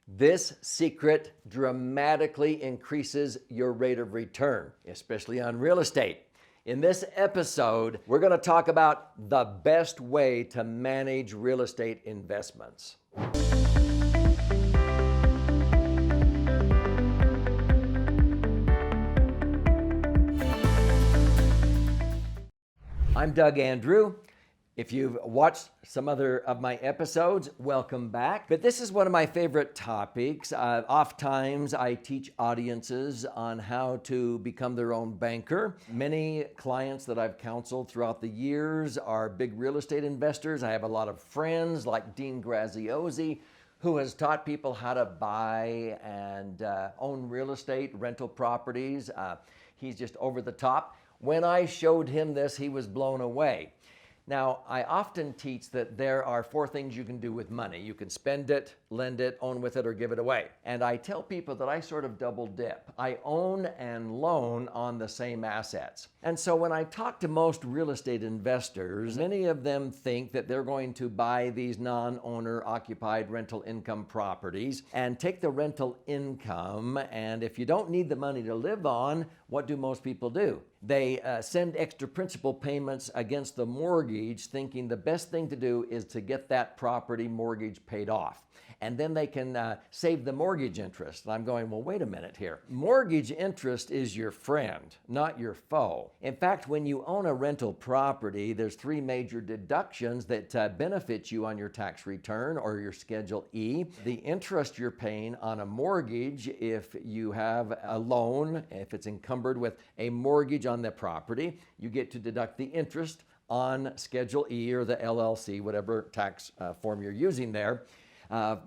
This secret dramatically increases your rate of return, especially on real estate. In this episode, we're going to talk about the best way to manage real estate investments. I'm Doug Andrew. If you've watched some other of my episodes, welcome back. But this is one of my favorite topics. Oftentimes, I teach audiences on how to become their own banker. Many clients that I've counseled throughout the years are big real estate investors. I have a lot of friends like Dean Graziosi, who has taught people how to buy and own real estate, rental properties. He's just over the top. When I showed him this, he was blown away. Now, I often teach that there are four things you can do with money. You can spend it, lend it, own with it, or give it away. And I tell people that I sort of double dip. I own and loan on the same assets. And so when I talk to most real estate investors, many of them think that they're going to buy these non-owner occupied rental income properties and take the rental income. And if you don't need the money to live on, what do most people do? They send extra principal payments against the mortgage, thinking the best thing to do is to get that property mortgage paid off. And then they can save the mortgage interest. And I'm going, well, wait a minute here. Mortgage interest is your friend, not your foe. In fact, when you own a rental property, there's three major deductions that benefit you on your tax return or your Schedule E. The interest you're paying on a mortgage, if you have a loan, if it's encumbered with a mortgage on the property, you get to deduct the interest on Schedule E or the LLC, whatever tax form you're using there.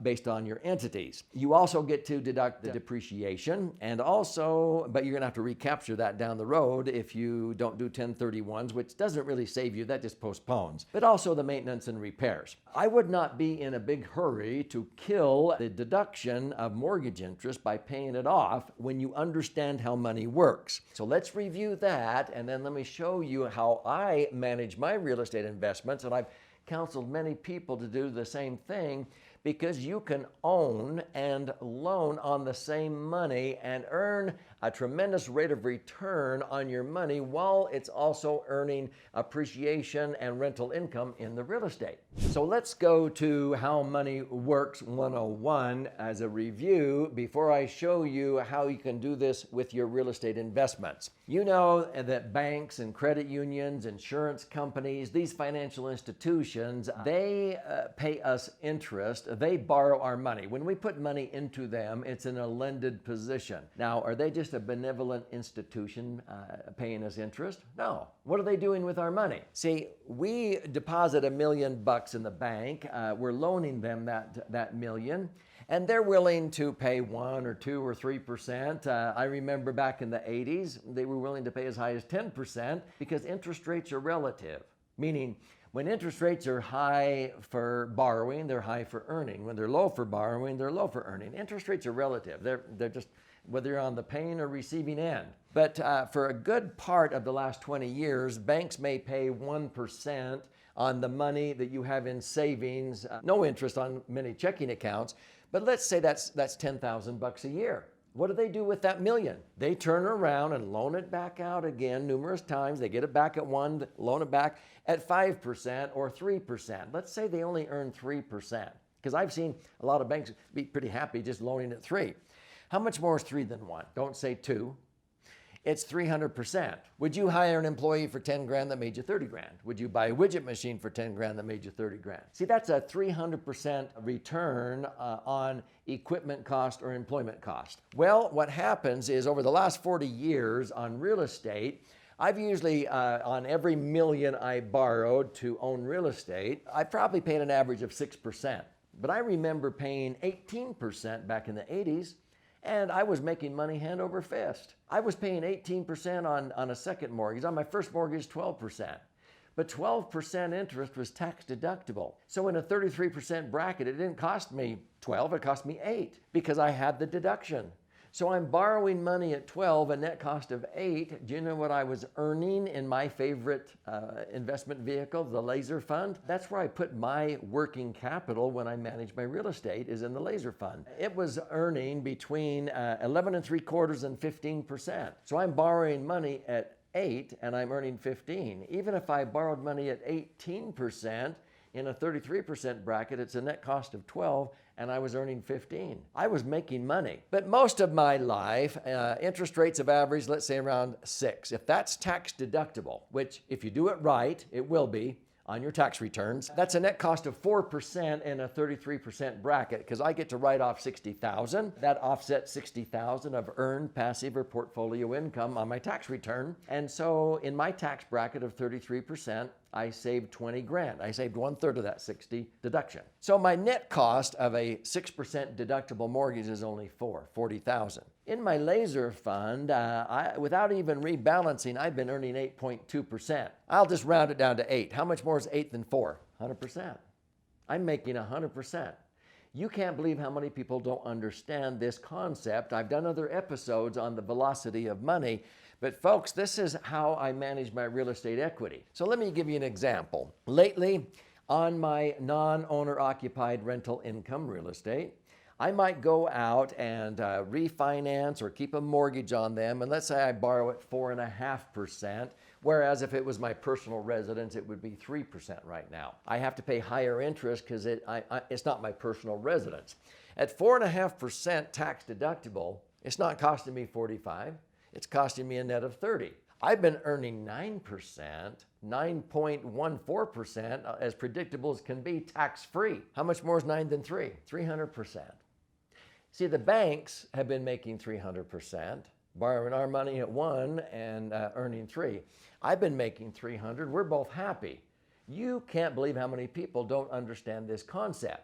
Based on your entities. You also get to deduct the depreciation and also, but you're gonna have to recapture that down the road if you don't do 1031s, which doesn't really save you, that just postpones, but also the maintenance and repairs. I would not be in a big hurry to kill the deduction of mortgage interest by paying it off when you understand how money works. So let's review that, and then let me show you how I manage my real estate investments, and I've counseled many people to do the same thing, because you can own and loan on the same money and earn a tremendous rate of return on your money while it's also earning appreciation and rental income in the real estate. So let's go to How Money Works 101 as a review before I show you how you can do this with your real estate investments. You know that banks and credit unions, insurance companies, these financial institutions, they pay us interest. They borrow our money. When we put money into them, it's in a lended position. Now, are they just a benevolent institution paying us interest? No. What are they doing with our money? See, we deposit $1 million in the bank. We're loaning them that million, and they're willing to pay 1 or 2 or 3%. I remember back in the 80s, they were willing to pay as high as 10% because interest rates are relative, meaning when interest rates are high for borrowing, they're high for earning. When they're low for borrowing, they're low for earning. Interest rates are relative. They're just whether you're on the paying or receiving end. But for a good part of the last 20 years, banks may pay 1% on the money that you have in savings, no interest on many checking accounts. But let's say that's $10,000 a year. What do they do with that million? They turn around and loan it back out again numerous times. They get it back at 1, loan it back at 5% or 3%. Let's say they only earn 3%, because I've seen a lot of banks be pretty happy just loaning at 3. How much more is 3 than 1? Don't say 2. It's 300%. Would you hire an employee for 10 grand that made you 30 grand? Would you buy a widget machine for 10 grand that made you 30 grand? See, that's a 300% return on equipment cost or employment cost. Well, what happens is over the last 40 years on real estate, I've usually, on every million I borrowed to own real estate, I probably paid an average of 6%. But I remember paying 18% back in the 80s. And I was making money hand over fist. I was paying 18% on a second mortgage. On my first mortgage, 12%. But 12% interest was tax deductible. So in a 33% bracket, it didn't cost me 12, it cost me 8 because I had the deduction. So I'm borrowing money at 12, a net cost of 8. Do you know what I was earning in my favorite investment vehicle, the Laser Fund? That's where I put my working capital when I manage my real estate, is in the Laser Fund. It was earning between 11.75% and 15%. So I'm borrowing money at 8 and I'm earning 15. Even if I borrowed money at 18%, in a 33% bracket, it's a net cost of 12, and I was earning 15. I was making money. But most of my life, interest rates have averaged, let's say, around 6. If that's tax deductible, which if you do it right, it will be on your tax returns, that's a net cost of 4% in a 33% bracket, because I get to write off $60,000. That offsets $60,000 of earned passive or portfolio income on my tax return. And so in my tax bracket of 33%, I saved 20 grand. I saved 1/3 of that 60 deduction. So my net cost of a 6% deductible mortgage is only 40,000. In my Laser Fund, without even rebalancing, I've been earning 8.2%. I'll just round it down to 8. How much more is 8 than 4? 100%. I'm making 100%. You can't believe how many people don't understand this concept. I've done other episodes on the velocity of money, but folks, this is how I manage my real estate equity. So let me give you an example. Lately, on my non-owner occupied rental income real estate, I might go out and refinance or keep a mortgage on them, and let's say I borrow at 4.5%, whereas if it was my personal residence, it would be 3% right now. I have to pay higher interest because it's not my personal residence. At 4.5% tax deductible, it's not costing me 45, it's costing me a net of 30. I've been earning 9%, 9.14%, as predictable as can be, tax-free. How much more is 9 than 3? 300%. See, the banks have been making 300%, borrowing our money at 1 and earning 3. I've been making 300. We're both happy. You can't believe how many people don't understand this concept.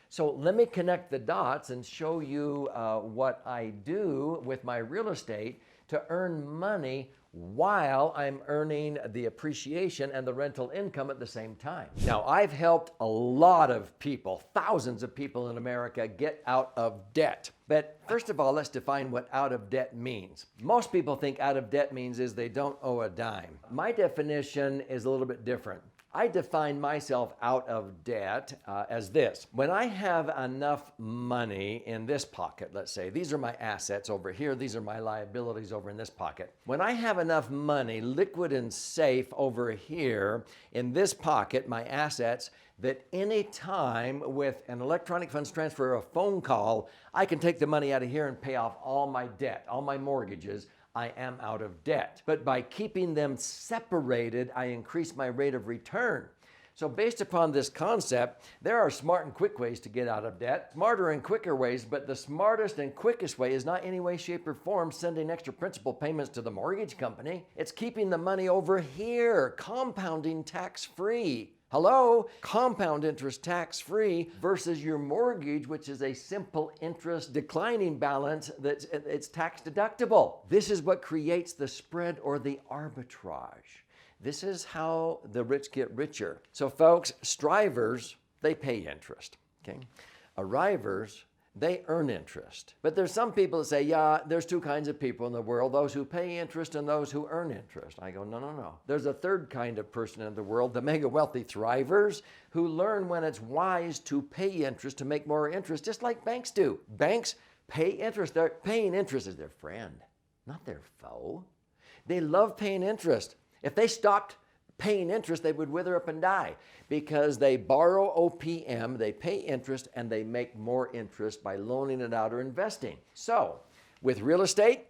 So let me connect the dots and show you what I do with my real estate to earn money while I'm earning the appreciation and the rental income at the same time. Now, I've helped a lot of people, thousands of people in America, get out of debt. But first of all, let's define what out of debt means. Most people think out of debt means is they don't owe a dime. My definition is a little bit different. I define myself out of debt as this. When I have enough money in this pocket, let's say, these are my assets over here, these are my liabilities over in this pocket. When I have enough money, liquid and safe over here in this pocket, my assets, that any time with an electronic funds transfer or a phone call, I can take the money out of here and pay off all my debt, all my mortgages. I am out of debt. But by keeping them separated, I increase my rate of return. So based upon this concept, there are smart and quick ways to get out of debt, smarter and quicker ways, but the smartest and quickest way is not any way, shape, or form sending extra principal payments to the mortgage company. It's keeping the money over here, compounding tax-free. Hello? Compound interest tax-free versus your mortgage, which is a simple interest declining balance it's tax deductible. This is what creates the spread or the arbitrage. This is how the rich get richer. So folks, strivers, they pay interest, okay? Arrivers, they earn interest. But there's some people that say, yeah, there's two kinds of people in the world, those who pay interest and those who earn interest. I go, no. There's a third kind of person in the world, the mega wealthy thrivers, who learn when it's wise to pay interest to make more interest, just like banks do. Banks pay interest. They're paying interest as their friend, not their foe. They love paying interest. If they stopped paying interest, they would wither up and die because they borrow OPM, they pay interest, and they make more interest by loaning it out or investing. So with real estate,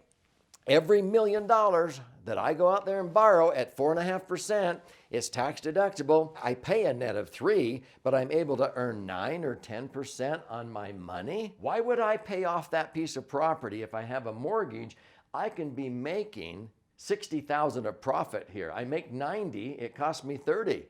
every $1 million that I go out there and borrow at 4.5%, it's tax deductible. I pay a net of 3, but I'm able to earn 9 or 10% on my money. Why would I pay off that piece of property if I have a mortgage? I can be making $60,000 of profit here. I make 90, it costs me 30.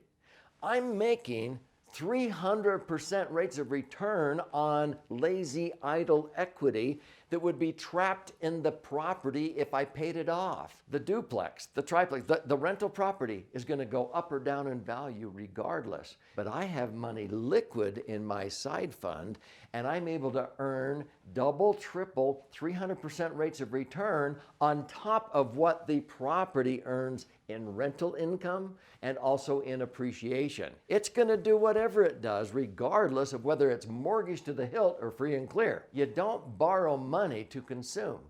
I'm making 300% rates of return on lazy, idle equity that would be trapped in the property if I paid it off. The duplex, the triplex, the rental property is going to go up or down in value regardless. But I have money liquid in my side fund, and I'm able to earn double, triple, 300% rates of return on top of what the property earns in rental income and also in appreciation. It's going to do whatever it does, regardless of whether it's mortgaged to the hilt or free and clear. You don't borrow money to consume.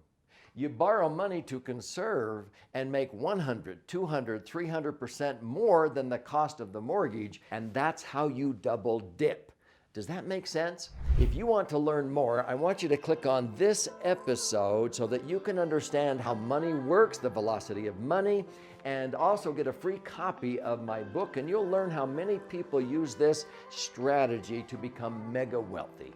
You borrow money to conserve and make 100, 200, 300% more than the cost of the mortgage, and that's how you double dip. Does that make sense? If you want to learn more, I want you to click on this episode so that you can understand how money works, the velocity of money, and also get a free copy of my book, and you'll learn how many people use this strategy to become mega wealthy.